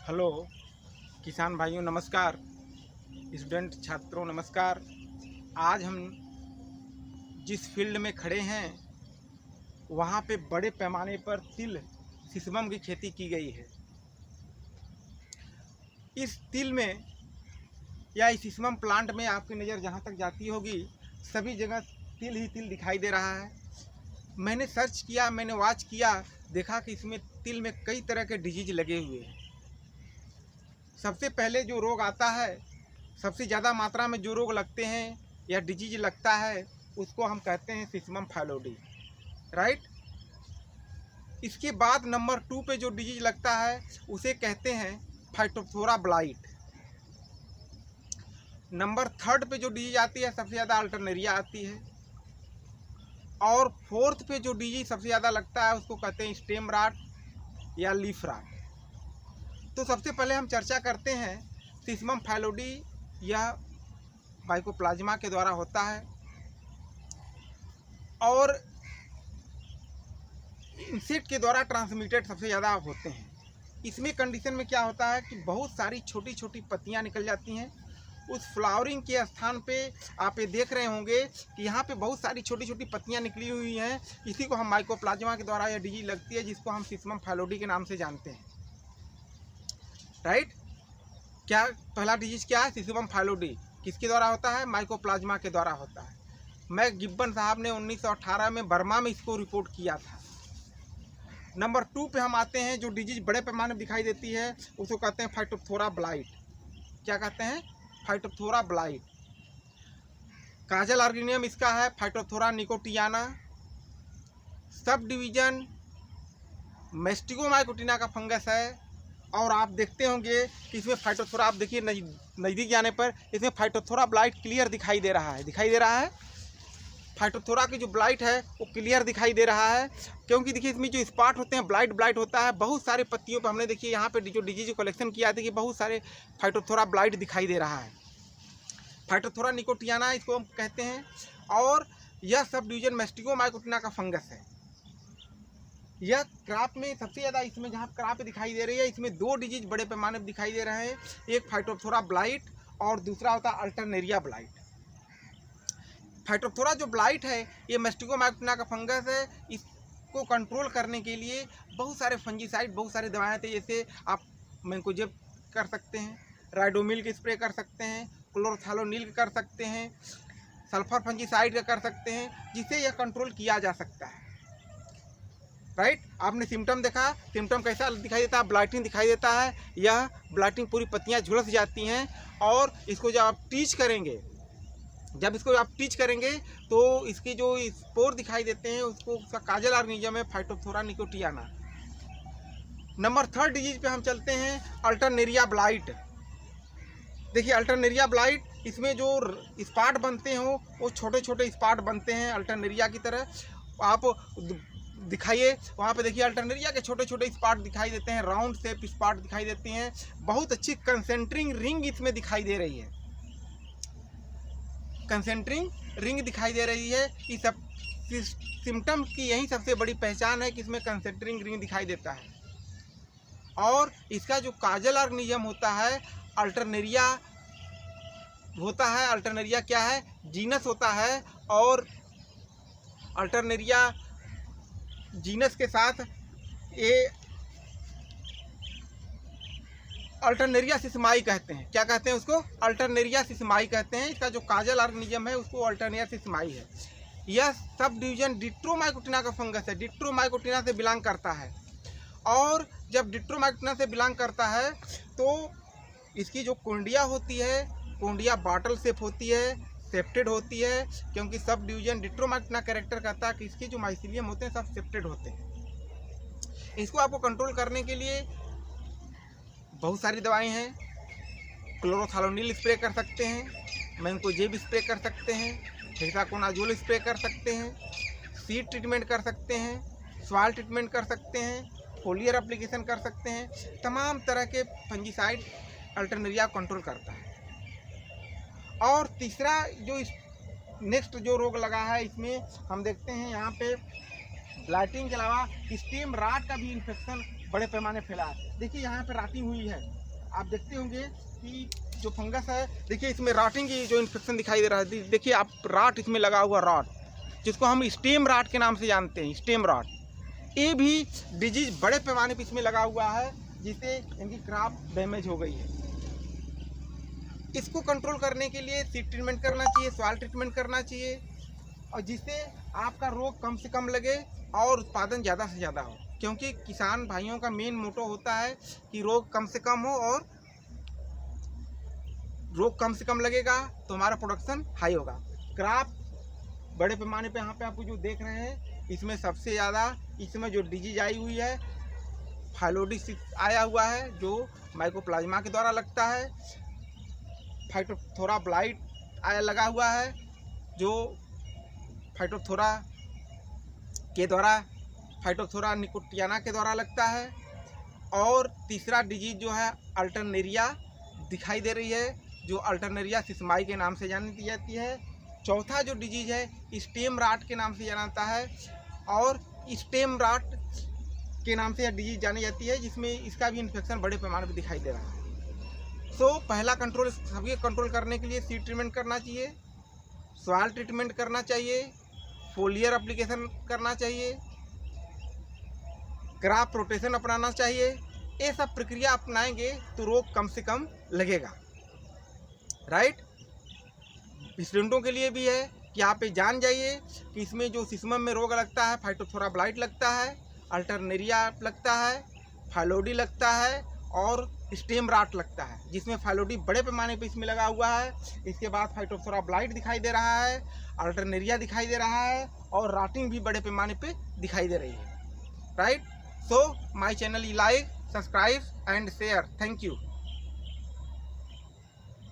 Hello किसान भाइयों नमस्कार, स्टूडेंट छात्रों नमस्कार। आज हम जिस फील्ड में खड़े हैं वहाँ पे बड़े पैमाने पर तिल सिसमम की खेती की गई है। इस तिल में या इस सिसमम प्लांट में आपकी नज़र जहाँ तक जाती होगी सभी जगह तिल ही तिल दिखाई दे रहा है। मैंने सर्च किया, मैंने वॉच किया, देखा कि इसमें तिल में कई तरह के डिजीज लगे हुए हैं। सबसे पहले जो रोग आता है, सबसे ज़्यादा मात्रा में जो रोग लगते हैं या डिजीज लगता है उसको हम कहते हैं सिसमम फाइलोडी, राइट। इसके बाद नंबर 2 पे जो डिजीज लगता है उसे कहते हैं फाइटोप्थोरा ब्लाइट। नंबर 3 पे जो डिजीज आती है सबसे ज़्यादा अल्टरनेरिया आती है। और 4th पे जो डिजीज सबसे ज़्यादा लगता है उसको कहते हैं स्टेम राट या लीफ राट। तो सबसे पहले हम चर्चा करते हैं सिसमम फाइलोडी। यह माइकोप्लाज्मा के द्वारा होता है और इंसेक्ट के द्वारा ट्रांसमिटेड सबसे ज़्यादा होते हैं। इसमें कंडीशन में क्या होता है कि बहुत सारी छोटी छोटी पत्तियां निकल जाती हैं। उस फ्लावरिंग के स्थान पे आप ये देख रहे होंगे कि यहाँ पे बहुत सारी छोटी छोटी पत्तियां निकली हुई हैं। इसी को हम माइकोप्लाज्मा के द्वारा यह डिजीज लगती है, जिसको हम सिसमम फाइलोडी के नाम से जानते हैं, राइट। क्या पहला डिजीज क्या है? सिसमम फाइलोडी। किसके द्वारा होता है? माइकोप्लाज्मा के द्वारा होता है। मैक गिब्बन साहब ने 1918 में बर्मा में इसको रिपोर्ट किया था। नंबर 2 पे हम आते हैं। जो डिजीज बड़े पैमाने में दिखाई देती है उसको कहते हैं फाइटोप्थोरा ब्लाइट। क्या कहते हैं? Phytophthora blight. काजल ऑर्गेनियम इसका है फाइटोप्थोरा निकोटियाना। सब डिवीजन मेस्टिगोमाइकोटिना का फंगस है। और आप देखते होंगे कि इसमें फाइटोप्थोरा, आप देखिए नज़दीक जाने पर इसमें फाइटोप्थोरा ब्लाइट क्लियर दिखाई दे रहा है। दिखाई दे रहा है फाइटोप्थोरा की जो ब्लाइट है वो क्लियर दिखाई दे रहा है, क्योंकि देखिए इसमें जो स्पॉट होते हैं ब्लाइट होता है। बहुत सारे पत्तियों पर हमने देखिए यहाँ पे जो डिजीज कलेक्शन किया था कि बहुत सारे फाइटोप्थोरा ब्लाइट दिखाई दे रहा है। फाइटोप्थोरा निकोटियाना इसको हम कहते हैं। और यह सब डिवीजन मेस्टिगोमाइकोटिना का फंगस है। यह क्रॉप में सबसे ज़्यादा, इसमें जहाँ क्रॉप दिखाई दे रही है इसमें 2 डिजीज बड़े पैमाने पर दिखाई दे रहे हैं। एक फाइटोप्थोरा ब्लाइट और दूसरा होता है अल्टरनेरिया ब्लाइट। फाइटोप्थोरा जो ब्लाइट है ये मेस्टिगोमाइकोटिना का फंगस है। इसको कंट्रोल करने के लिए बहुत सारे फंजीसाइड, बहुत सारी दवाएं थे। जैसे आप मैंकोजेब कर सकते हैं, राइडोमिल के स्प्रे कर सकते हैं, क्लोरोथैलोनिल कर सकते हैं, सल्फर फंजीसाइड का कर सकते हैं, जिससे यह कंट्रोल किया जा सकता है, राइट। आपने सिम्टम देखा, सिम्टम कैसा दिखाई देता है? ब्लाइटिंग दिखाई देता है। यह ब्लाइटिंग पूरी पत्तियां झुलस जाती हैं। और इसको जब आप टीच करेंगे तो इसके जो स्पोर दिखाई देते हैं उसको, उसका काजल ऑर्गेनिज्म है फाइटोप्थोरा निकोटियाना। नंबर 3 डिजीज पे हम चलते हैं, अल्टरनेरिया ब्लाइट। देखिए अल्टरनेरिया ब्लाइट, इसमें जो स्पॉट बनते हो वो छोटे छोटे स्पॉट बनते हैं अल्टरनेरिया की तरह। आप दिखाइए वहाँ पे, देखिए अल्टरनेरिया के छोटे छोटे स्पॉट दिखाई देते हैं, राउंड शेप स्पॉट दिखाई देते हैं। बहुत अच्छी कंसेंट्रिंग रिंग इसमें दिखाई दे रही है, कंसेंट्रिंग रिंग दिखाई दे रही है। इस सब सिम्टम की यही सबसे बड़ी पहचान है कि इसमें कंसेंट्रिंग रिंग दिखाई देता है। और इसका जो काजल ऑर्गेनिज्म होता है अल्टरनेरिया होता है। अल्टरनेरिया क्या है? जीनस होता है। और अल्टरनेरिया जीनस के साथ ये अल्टरनेरिया सिसमाई कहते हैं। क्या कहते हैं उसको? अल्टरनेरिया सिसमाई कहते हैं। इसका जो काजल ऑर्गेनिज्म है उसको अल्टरनेरिया सिसमाई है। यह सब डिवीजन डिट्रोमाइकोटिना का फंगस है, डिट्रोमाइकोटिना से बिलोंग करता है। और जब डिट्रोमाइकोटिना से बिलोंग करता है तो इसकी जो कुंडिया होती है, कुंडिया बॉटल शेप होती है, सेप्टेड होती है, क्योंकि सब डिवीजन डिट्रोमाइकोटिना कैरेक्टर कहता है कि इसके जो माइसिलियम होते हैं सब सेप्टेड होते हैं। इसको आपको कंट्रोल करने के लिए बहुत सारी दवाएं हैं। क्लोरोथैलोनिल स्प्रे कर सकते हैं, मैंकोजेब स्प्रे कर सकते हैं, हेक्साकोनाजोल स्प्रे कर सकते हैं, सीड ट्रीटमेंट कर सकते हैं, सॉइल ट्रीटमेंट कर सकते हैं, फोलियर एप्लीकेशन कर सकते हैं। तमाम तरह के फंजीसाइड अल्टरनेरिया कंट्रोल करता है। और तीसरा जो नेक्स्ट जो रोग लगा है इसमें हम देखते हैं यहाँ पे ब्लाइटिंग के अलावा स्टेम राट का भी इन्फेक्शन बड़े पैमाने फैला है। देखिए यहाँ पे राटिंग हुई है, आप देखते होंगे कि जो फंगस है, देखिए इसमें राटिंग की जो इन्फेक्शन दिखाई दे रहा है। देखिए आप राट इसमें लगा हुआ, राट जिसको हम स्टेम राट के नाम से जानते हैं, स्टेम राट, ये भी डिजीज बड़े पैमाने पर इसमें लगा हुआ है, जिससे इनकी क्रॉप डैमेज हो गई है। इसको कंट्रोल करने के लिए सीड ट्रीटमेंट करना चाहिए, सॉइल ट्रीटमेंट करना चाहिए, और जिससे आपका रोग कम से कम लगे और उत्पादन ज़्यादा से ज़्यादा हो, क्योंकि किसान भाइयों का मेन मोटो होता है कि रोग कम से कम हो, और रोग कम से कम लगेगा तो हमारा प्रोडक्शन हाई होगा। क्रॉप बड़े पैमाने पे यहाँ पे आपको जो देख रहे हैं, इसमें सबसे ज़्यादा इसमें जो डिजीज आई हुई है, फाइलोडिसिस आया हुआ है, जो माइकोप्लाज्मा के द्वारा लगता है। फाइटोप्थोरा ब्लाइट आया लगा हुआ है, जो फाइटोप्थोरा के द्वारा, फाइटोप्थोरा निकोटियाना के द्वारा लगता है। और तीसरा डिजीज जो है अल्टरनेरिया दिखाई दे रही है, जो अल्टरनेरिया सिसमाई के नाम से जानी जाती है। चौथा जो डिजीज है स्टेम राट के नाम से जाना जाता है, और स्टेम राट के नाम से यह डिजीज जानी जाती है, जिसमें इसका भी इन्फेक्शन बड़े पैमाने पर दिखाई दे रहा है। सो पहला कंट्रोल, सभी कंट्रोल करने के लिए सीड ट्रीटमेंट करना चाहिए, सॉइल ट्रीटमेंट करना चाहिए, फोलियर एप्लीकेशन करना चाहिए, क्रॉप रोटेशन अपनाना चाहिए। ये सब प्रक्रिया अपनाएंगे तो रोग कम से कम लगेगा, राइट। स्टूडेंटों के लिए भी है कि आप ये जान जाइए कि इसमें जो सिसमम में रोग लगता है, फाइटोप्थोरा ब्लाइट लगता है, अल्टरनेरिया लगता है, फाइलोडी लगता है, और स्टेम राट लगता है, जिसमें फाइलोडी बड़े पैमाने पे इसमें लगा हुआ है। इसके बाद फाइटोप्थोरा ब्लाइट दिखाई दे रहा है, अल्टरनेरिया दिखाई दे रहा है, और राटिंग भी बड़े पैमाने पे दिखाई दे रही है, right. So my channel, like, subscribe and share. Thank you.